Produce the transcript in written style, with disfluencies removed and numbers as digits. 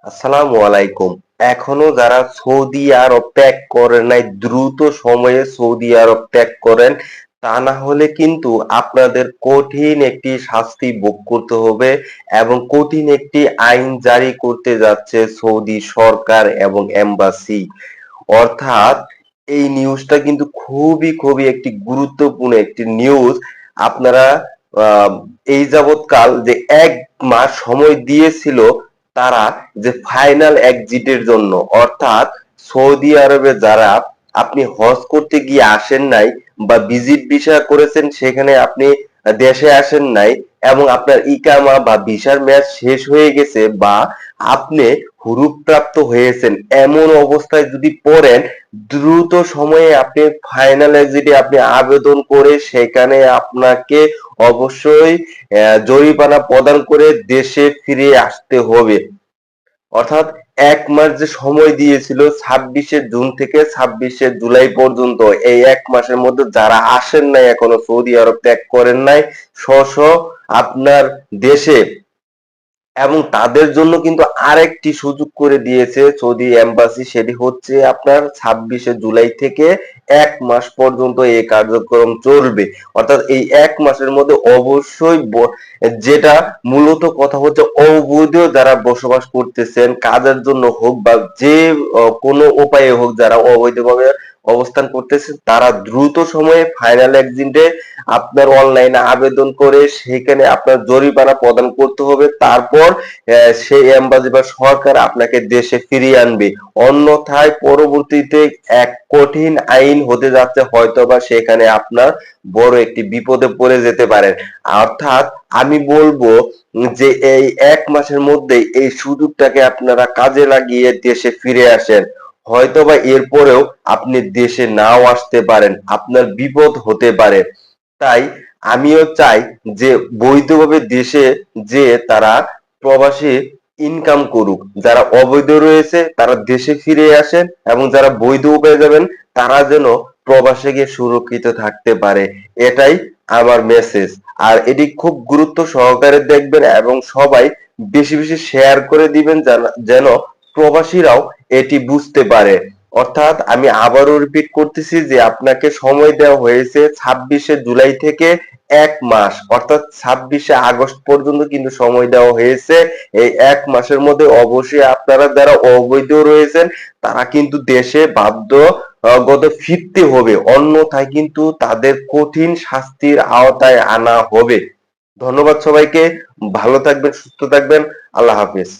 আসসালামু আলাইকুম। এখনো যারা সৌদি আরব ত্যাগ করেন নাই দ্রুত সময়ে সৌদি আরব ত্যাগ করেন, তা না হলে কিন্তু আপনাদের কঠিন একটি শাস্তি ভোগ করতে হবে এবং কঠিন একটি আইন জারি করতে যাচ্ছে সৌদি সরকার এবং এম্বাসি। অর্থাৎ এই নিউজটা কিন্তু খুবই একটি গুরুত্বপূর্ণ একটি নিউজ। আপনারা আহ, এই যাবৎকাল যে 1 মাস সময় দিয়েছিল তারা, যে ফাইনাল এক্সিটের জন্য, অর্থাৎ সৌদি আরবে যারা আপনি হজ করতে গিয়ে আসেন নাই বা ভিজিট ভিসা করেছেন সেখানে আপনি দেশে আসেন নাই এবং আপনার ইকামা বা ভিসার মেয়াদ শেষ হয়ে গেছে বা আপনি হুরুপ্রাপ্ত হয়েছেন, এমন অবস্থায় যদি পড়েন, দ্রুত সময়ে আপনি ফাইনাল এক্সিটে আপনি আবেদন করে সেখানে আপনাকে অবশ্যই জরিমানা প্রদান করে দেশে ফিরে আসতে হবে। অর্থাৎ 1 মাস যে সময় দিয়েছিল 26শে জুন থেকে 26শে জুলাই পর্যন্ত, এই 1 মাসের মধ্যে যারা আসেন নাই এখনো সৌদি আরব ত্যাগ করেন নাই স্ব আপনার দেশে, এবং তাদের জন্য কিন্তু আরেকটি সুযোগ করে দিয়েছে সৌদি এম্বাসি, সেটি হচ্ছে আপনার 26শে জুলাই থেকে 1 মাস পর্যন্ত এই কার্যক্রম চলবে। অর্থাৎ এই 1 মাসের মধ্যে অবশ্যই যেটা মূলত কথা হচ্ছে, অবৈধ যারা বসবাস করতেছেন কাজের জন্য হোক বা যে কোনো উপায়ে হোক, যারা অবৈধভাবে অবস্থান করতেছেন তারা দ্রুত সময়ে ফাইনাল এক্সিটে আপনার অনলাইনে আবেদন করে সেখানে আপনার জরিমানা প্রদান করতে হবে। তারপর সেই এম্বাসি বা সরকার আপনাকে দেশে ফিরিয়ে আনবে। অন্যথায় পরবর্তীতে এক কঠিন আইন হতে যাচ্ছে, হয়তোবা সেখানে আপনার বড় একটি বিপদে পড়ে যেতে পারেন। অর্থাৎ আমি বলবো যে এই 1 মাসের মধ্যে এই সুযোগটাকে আপনারা কাজে লাগিয়ে দেশে ফিরে আসেন। হয়তোবা এরপরেও আপনি দেশে নাও আসতে পারেন, আপনার বিপদ হতে পারে। তাই আমিও চাই যে বৈধভাবে দেশে যে তারা প্রবাসী ইনকাম করুক, যারা অবৈধ রয়েছে তারা দেশে ফিরে আসেন এবং যারা বৈধ উপায়ে যাবেন তারা যেন প্রবাসে গিয়ে সুরক্ষিত থাকতে পারে। এটাই আমার মেসেজ। আর এটি খুব গুরুত্ব সহকারে দেখবেন এবং সবাই বেশি শেয়ার করে দিবেন যেন প্রবাসীরাও এটি বুঝতে পারে। অর্থাৎ আমি আবারও রিপিট করতেছি যে আপনাকে সময় দেওয়া হয়েছে 26শে জুলাই থেকে 1 মাস, অর্থাৎ 26শে আগস্ট পর্যন্ত কিন্তু সময় দেওয়া হয়েছে। এই 1 মাসের মধ্যে অবশ্যই আপনারা যারা অবৈধ রয়েছেন তারা কিন্তু দেশে বাধ্যগত ফিরতে হবে, অন্যথায় কিন্তু তাদের কঠিন শাস্তির আওতায় আনা হবে। ধন্যবাদ সবাইকে। ভালো থাকবেন, সুস্থ থাকবেন। আল্লাহ হাফেজ।